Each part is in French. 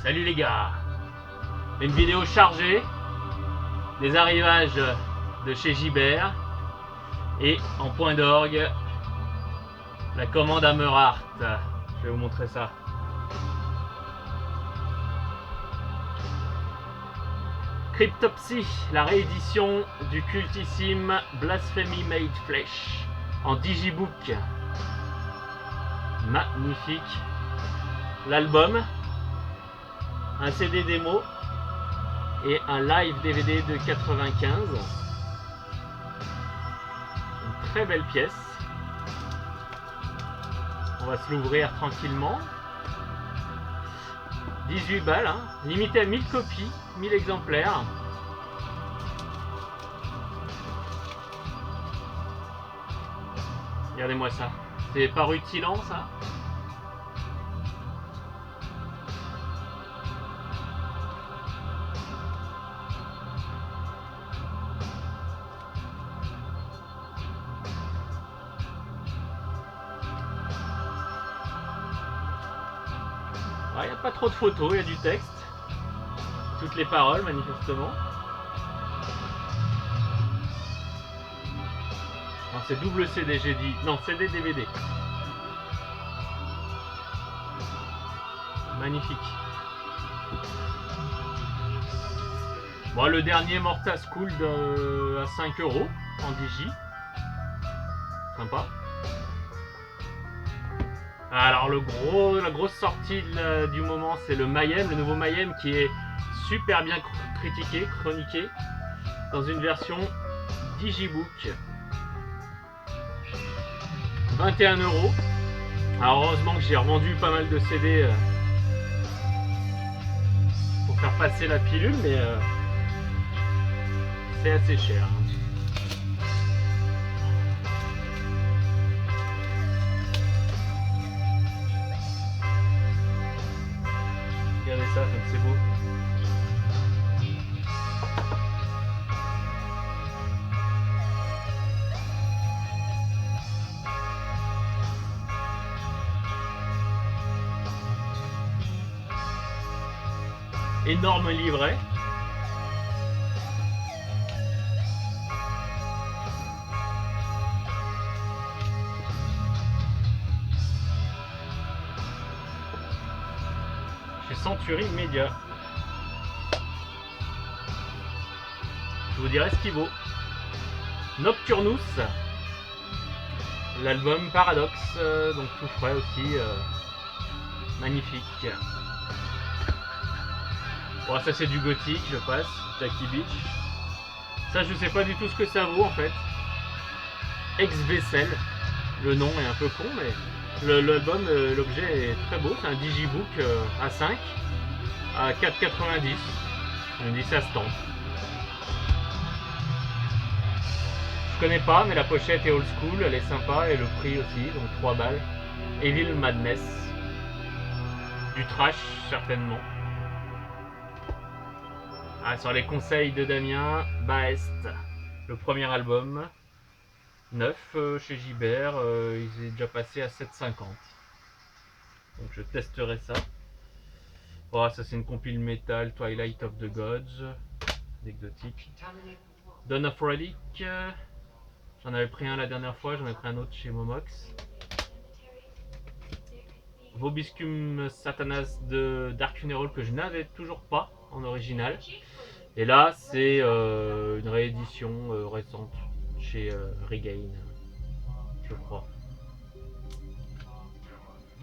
Salut les gars. Une vidéo chargée des arrivages de chez Gibert et en point d'orgue la commande Hammerheart. Je vais vous montrer ça. Cryptopsy, la réédition du cultissime Blasphemy Made Flesh en digibook. Magnifique. L'album, un CD démo et un live DVD de 95. Une très belle pièce. On va se l'ouvrir tranquillement. 18 balles, hein. Limité à 1000 copies, 1000 exemplaires. Regardez-moi ça. C'est pas rutilant ça? Il n'y a pas trop de photos, il y a du texte. Toutes les paroles, manifestement. Non, c'est double CD, j'ai dit. Non, CD DVD. Magnifique. Bon, le dernier Morta School à 5 € en digi. Sympa. Alors la grosse sortie du moment, c'est le Mayhem, le nouveau Mayhem qui est super bien critiqué, chroniqué dans une version digibook. 21 €. Alors heureusement que j'ai revendu pas mal de CD pour faire passer la pilule, mais c'est assez cher. Regardez ça, comme c'est beau. Énorme livret. Chez Century Media. Je vous dirai ce qu'il vaut. Nocturnus, l'album Paradox, donc tout frais aussi, magnifique. Bon, ça c'est du gothique, je passe. Jackie Beach. Ça, je sais pas du tout ce que ça vaut en fait. Ex-Vaisselle, le nom est un peu con, mais l'album, l'objet est très beau. C'est un digibook A5 à 4,90. Je me dis ça se tente. Je connais pas, mais la pochette est old school, elle est sympa et le prix aussi, donc 3 balles. Evil Madness. Du trash certainement. Ah, sur les conseils de Damien, Baest, le premier album, neuf chez Gibert, il est déjà passé à 7,50. Donc je testerai ça. Oh, ça c'est une compile métal, Twilight of the Gods, anecdotique. Dawn of Relic, j'en avais pris un la dernière fois, j'en ai pris un autre chez Momox. Vobiscum Satanas de Dark Funeral que je n'avais toujours pas en original. Et là, c'est une réédition récente chez Regain, je crois.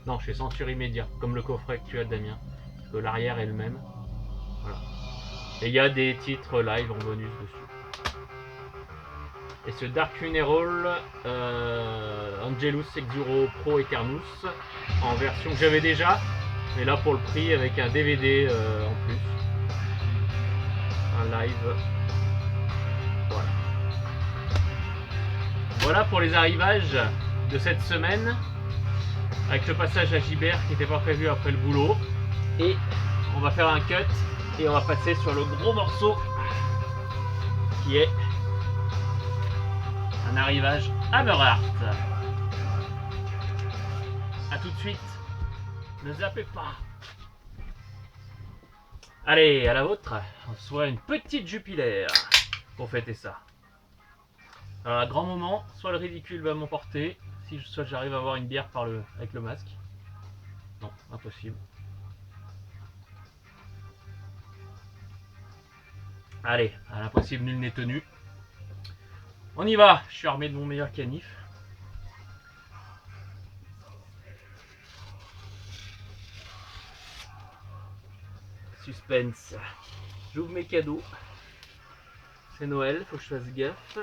Non, chez Century Media, comme le coffret que tu as, Damien. Parce que l'arrière est le même. Voilà. Et il y a des titres live en bonus dessus. Et ce Dark Funeral, Angelus Exuro Pro Eternus, en version que j'avais déjà, mais là pour le prix avec un DVD en plus. Un live. Voilà. Voilà pour les arrivages de cette semaine. Avec le passage à Gibert qui n'était pas prévu après le boulot. Et on va faire un cut et on va passer sur le gros morceau qui est un arrivage Hammerheart. A tout de suite. Ne zappez pas. Allez, à la vôtre, on soit une petite Jupiler pour fêter ça. Alors, à grand moment, soit le ridicule va m'emporter, soit j'arrive à avoir une bière avec le masque. Non, impossible. Allez, à l'impossible, nul n'est tenu. On y va, je suis armé de mon meilleur canif. Suspense. J'ouvre mes cadeaux. C'est Noël, faut que je fasse gaffe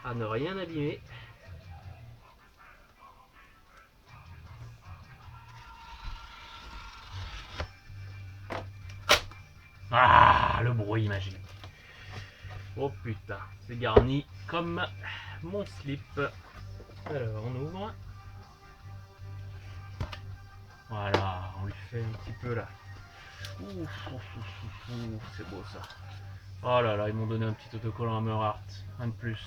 à ne rien abîmer. Ah, le bruit magique. Oh putain, c'est garni comme mon slip. Alors, on ouvre. Voilà, on lui fait un petit peu là. Ouf, c'est beau ça. Oh là là, ils m'ont donné un petit autocollant à Hammerheart. Un de plus.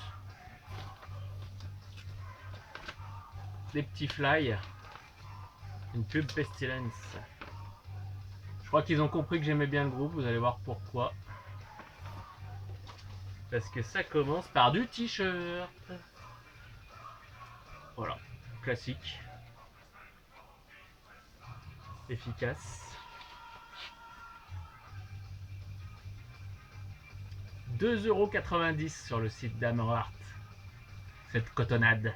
Des petits fly. Une pub Pestilence. Je crois qu'ils ont compris que j'aimais bien le groupe, vous allez voir pourquoi. Parce que ça commence par du t-shirt. Voilà, classique. Efficace. 2,90 € sur le site d'Hammerheart. Cette cotonnade.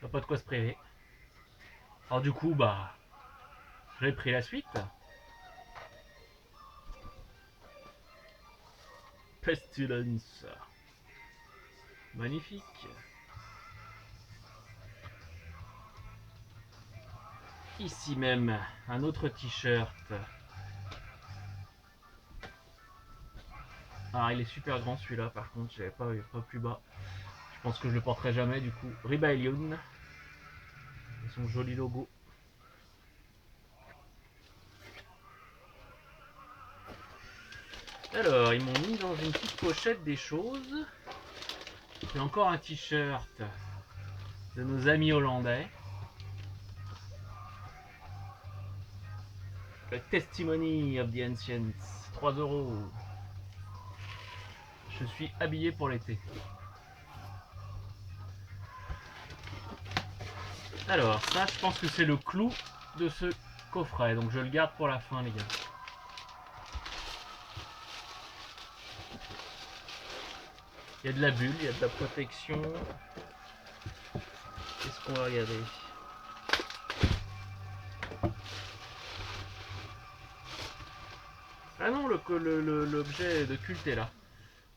T'as pas de quoi se priver. Alors du coup, bah, j'ai pris la suite. Pestilence. Magnifique. Ici même, un autre t-shirt. Alors il est super grand celui-là, par contre, j'avais pas plus bas. Je pense que je le porterai jamais du coup. Rebellion. Et son joli logo. Alors, ils m'ont mis dans une petite pochette des choses. Il y a encore un t-shirt de nos amis hollandais. Le Testimony of the Ancients. 3 €. Je suis habillé pour l'été. Alors, ça, je pense que c'est le clou de ce coffret. Donc, je le garde pour la fin, les gars. Il y a de la bulle, il y a de la protection. Qu'est-ce qu'on va regarder? Ah non, l'objet de culte est là.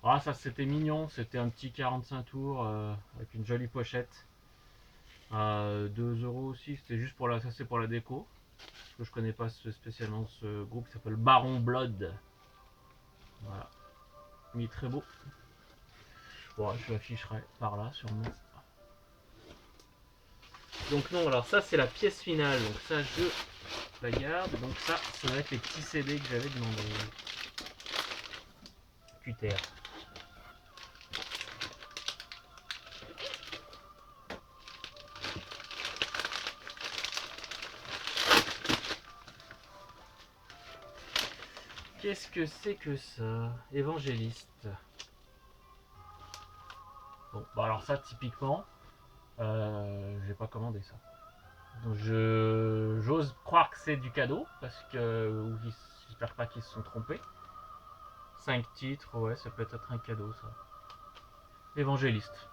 Ah, ça c'était mignon, c'était un petit 45 tours avec une jolie pochette. 2 € aussi, c'était juste pour ça c'est pour la déco. Parce que je connais pas spécialement ce groupe qui s'appelle Baron Blood. Voilà. Il est très beau. Bon, je l'afficherai par là sûrement. Donc non, alors ça c'est la pièce finale, donc ça je la garde. Donc ça va être les petits CD que j'avais demandé. QTR. Qu'est-ce que c'est que ça? Évangéliste. Bon, bah alors ça typiquement, j'ai pas commandé ça. Donc j'ose croire que c'est du cadeau, parce que j'espère pas qu'ils se sont trompés. 5 titres, ouais, ça peut être un cadeau ça. Évangéliste,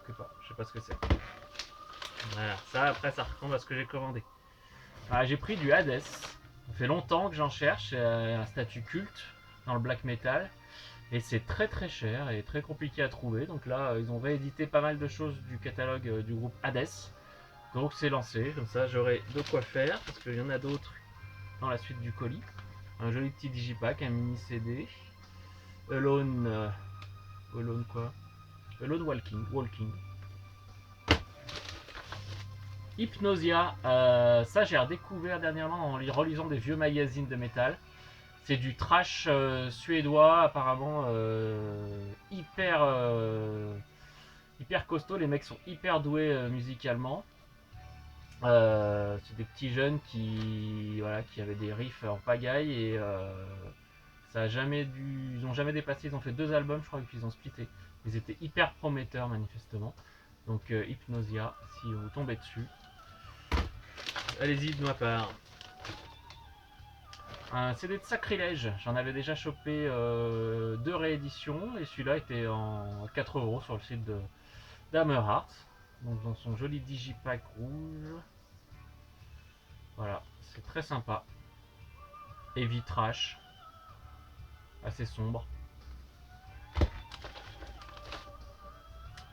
je sais pas ce que c'est. Voilà, ça après ça ressemble à ce que j'ai commandé. Ah, j'ai pris du Hades. Ça fait longtemps que j'en cherche, un statut culte dans le black metal. Et c'est très très cher et très compliqué à trouver. Donc là, ils ont réédité pas mal de choses du catalogue du groupe Hades. Donc c'est lancé, comme ça j'aurai de quoi faire, parce qu'il y en a d'autres dans la suite du colis. Un joli petit digipack, un mini CD. Alone... Alone quoi? Alone Walking. Hypnosia, ça j'ai redécouvert dernièrement en relisant des vieux magazines de métal. C'est du trash suédois apparemment hyper costaud, les mecs sont hyper doués musicalement. C'est des petits jeunes voilà, qui avaient des riffs en pagaille et ils ont jamais dépassé. Ils ont fait 2 albums, je crois, et puis ils ont splitté. Ils étaient hyper prometteurs manifestement. Donc Hypnosia, si vous tombez dessus, allez-y de ma part. Un CD de Sacrilège, j'en avais déjà chopé 2 rééditions et celui-là était en 4 € sur le site de d'Hammerheart. Donc dans son joli digipack rouge. Voilà, c'est très sympa. Heavy trash, assez sombre.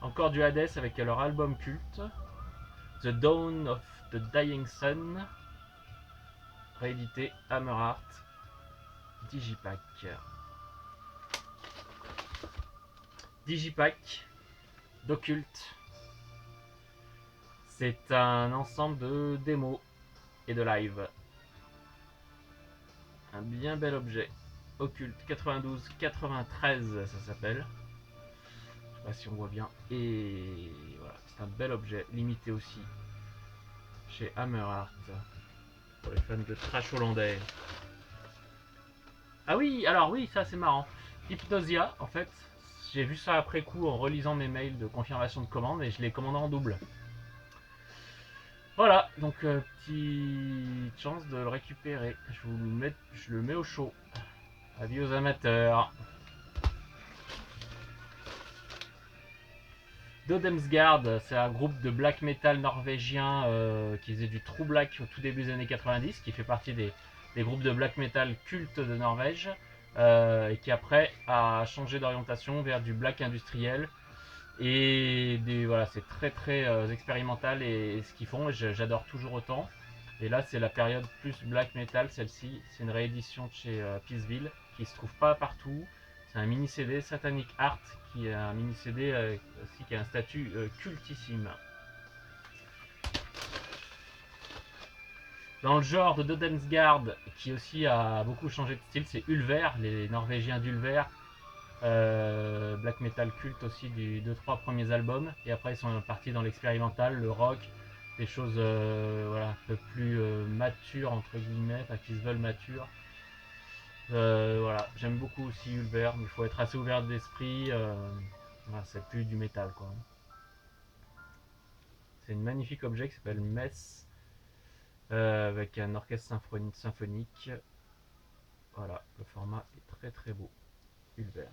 Encore du Hades avec leur album culte, The Dawn of the Dying Sun, réédité Hammerheart Digipack. Digipack d'Occulte. C'est un ensemble de démos et de live. Un bien bel objet. Occulte 92-93 ça s'appelle. Je sais pas si on voit bien. Et voilà, c'est un bel objet, limité aussi chez Hammerheart. Pour les fans de trash hollandais. Ah oui, alors oui, ça c'est marrant. Hypnosia, en fait, j'ai vu ça après coup en relisant mes mails de confirmation de commande et je l'ai commandé en double. Voilà, donc petite chance de le récupérer. Je le mets au chaud. Avis aux amateurs. Dodemsgard, c'est un groupe de black metal norvégien qui faisait du true black au tout début des années 90, qui fait partie des groupes de black metal cultes de Norvège, et qui après a changé d'orientation vers du black industriel. Et voilà, c'est très très expérimental et ce qu'ils font, j'adore toujours autant. Et là, c'est la période plus black metal, celle-ci. C'est une réédition de chez Peaceville qui se trouve pas partout. C'est un mini CD Satanic Art qui est un mini CD aussi qui a un statut cultissime. Dans le genre de Dodensgard, qui aussi a beaucoup changé de style, c'est Ulver, les Norvégiens d'Ulver. Black metal culte aussi du 2-3 premiers albums. Et après, ils sont partis dans l'expérimental, le rock, des choses voilà, un peu plus matures, entre guillemets, enfin qui se veulent matures. Voilà, j'aime beaucoup aussi Ulver, mais il faut être assez ouvert d'esprit. Voilà, c'est plus du métal quoi. C'est un magnifique objet qui s'appelle Mess, avec un orchestre symphonique. Voilà, le format est très très beau. Ulver.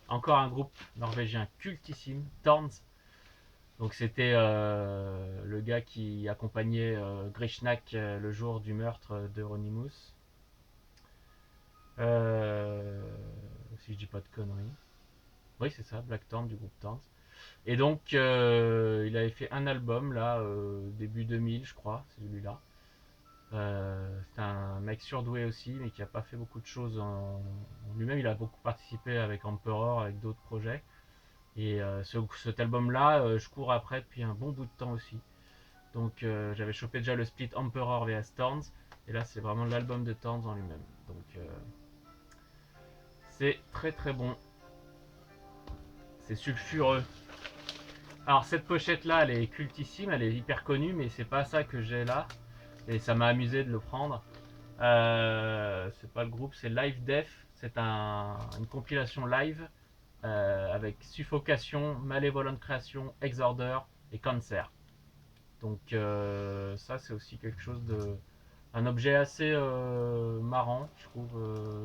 Encore un groupe norvégien cultissime, Thorns. Donc c'était le gars qui accompagnait Grishnak le jour du meurtre d'Euronymous. Si je dis pas de conneries. Oui, c'est ça, Black Thorn du groupe Thorns. Et donc, il avait fait un album, là, début 2000, je crois, c'est celui-là. C'est un mec surdoué aussi, mais qui n'a pas fait beaucoup de choses en lui-même. Il a beaucoup participé avec Emperor, avec d'autres projets. Et cet album-là, je cours après depuis un bon bout de temps aussi. Donc, j'avais chopé déjà le split Emperor vs Thorns. Et là, c'est vraiment l'album de Thorns en lui-même. Donc, c'est très très bon. C'est sulfureux. Alors cette pochette là, elle est cultissime, elle est hyper connue, mais c'est pas ça que j'ai là. Et ça m'a amusé de le prendre. C'est pas le groupe, c'est Live Death. C'est une compilation live avec Suffocation, Malevolent Creation, Exorder et Cancer. Donc ça c'est aussi quelque chose de... Un objet assez marrant, je trouve,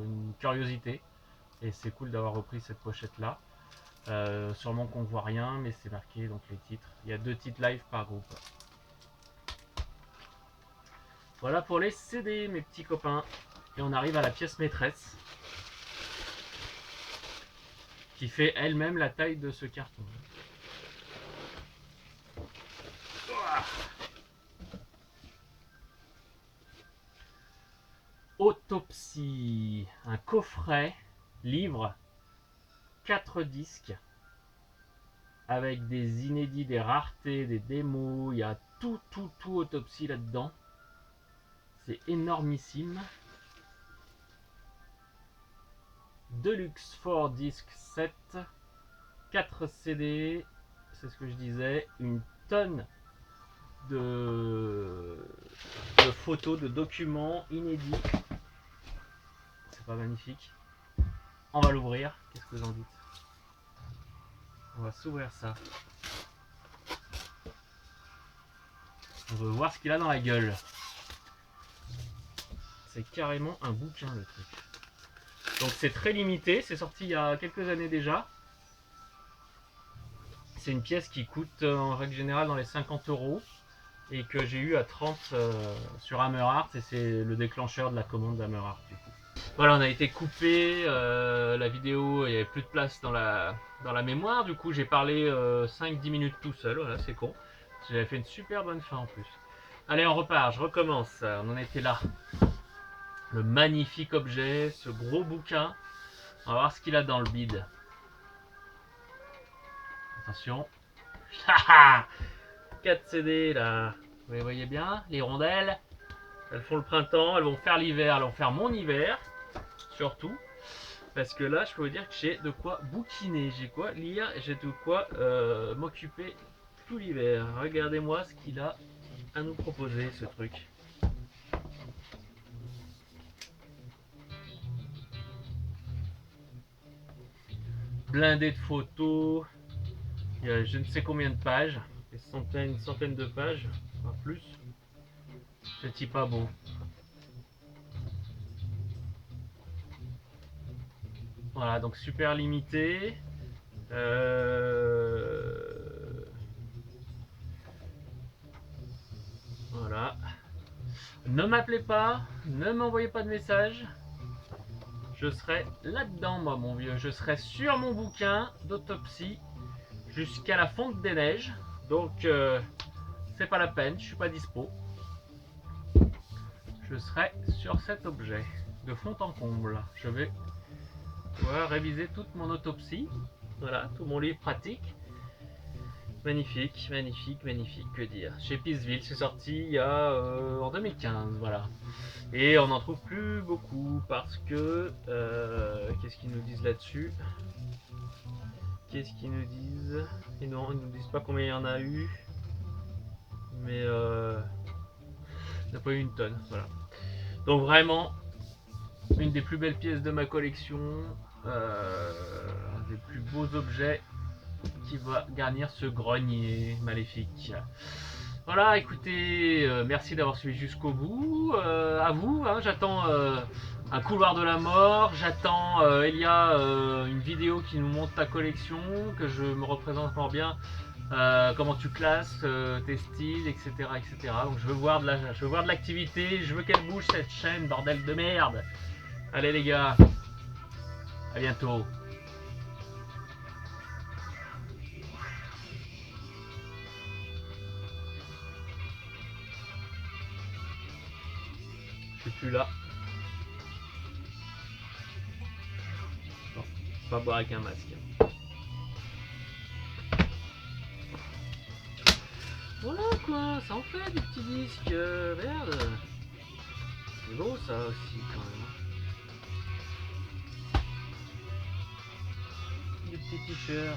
une curiosité. Et c'est cool d'avoir repris cette pochette là. Sûrement qu'on voit rien, mais c'est marqué donc les titres. Il y a 2 titres live par groupe. Voilà pour les CD, mes petits copains. Et on arrive à la pièce maîtresse, qui fait elle-même la taille de ce carton. Autopsie, un coffret, livre, 4 disques, avec des inédits, des raretés, des démos. Il y a tout Autopsie là-dedans. C'est énormissime. Deluxe 4 disc 7, 4 CD, c'est ce que je disais, une tonne de photos, de documents inédits. C'est pas magnifique? On va l'ouvrir. Qu'est-ce que vous en dites? On va s'ouvrir ça. On veut voir ce qu'il a dans la gueule. C'est carrément un bouquin le truc. Donc c'est très limité, c'est sorti il y a quelques années déjà. C'est une pièce qui coûte en règle générale dans les 50 € et que j'ai eu à 30 sur Hammerheart, et c'est le déclencheur de la commande d'Hammerheart du coup. Voilà, on a été coupé, la vidéo, il n'y avait plus de place dans la mémoire, du coup j'ai parlé 5-10 minutes tout seul, voilà, c'est con. J'avais fait une super bonne fin en plus. Allez, on repart, je recommence, on en était là. Le magnifique objet, ce gros bouquin. On va voir ce qu'il a dans le bide. Attention. 4 CD là. Vous les voyez bien, les rondelles. Elles font le printemps, elles vont faire l'hiver, elles vont faire mon hiver. Surtout. Parce que là, je peux vous dire que j'ai de quoi bouquiner, j'ai quoi lire, j'ai de quoi m'occuper tout l'hiver. Regardez-moi ce qu'il a à nous proposer, ce truc. Blindé de photos. Il y a je ne sais combien de pages. Une centaine de pages, pas plus. C'est pas beau. Voilà, donc super limité. Voilà. Ne m'appelez pas, ne m'envoyez pas de message. Je serai là-dedans, moi, mon vieux. Je serai sur mon bouquin d'autopsie jusqu'à la fonte des neiges. Donc, c'est pas la peine, je suis pas dispo. Je serai sur cet objet de fond en comble. Je vais réviser toute mon autopsie. Voilà, tout mon livre pratique. Magnifique, magnifique, magnifique, que dire. Chez Peaceville, c'est sorti il y a en 2015, voilà. Et on n'en trouve plus beaucoup parce que qu'est-ce qu'ils nous disent là-dessus? Qu'est-ce qu'ils nous disent? Et non, ils nous disent pas combien il y en a eu, mais il n'y a pas eu une tonne, voilà. Donc vraiment une des plus belles pièces de ma collection, un des plus beaux objets qui va garnir ce grenier maléfique. Voilà, écoutez, merci d'avoir suivi jusqu'au bout. À vous, hein, j'attends un couloir de la mort, j'attends Elia, une vidéo qui nous montre ta collection, que je me représente encore bien, comment tu classes tes styles, etc., etc. Donc je veux voir de l'activité, je veux qu'elle bouge cette chaîne, bordel de merde. Allez les gars, à bientôt. Je suis plus là. Non, pas boire avec un masque. Voilà quoi, ça en fait des petits disques, merde. C'est beau ça aussi quand même. Des petits t-shirts.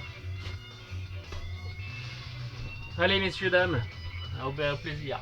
Allez messieurs, dames, au plaisir.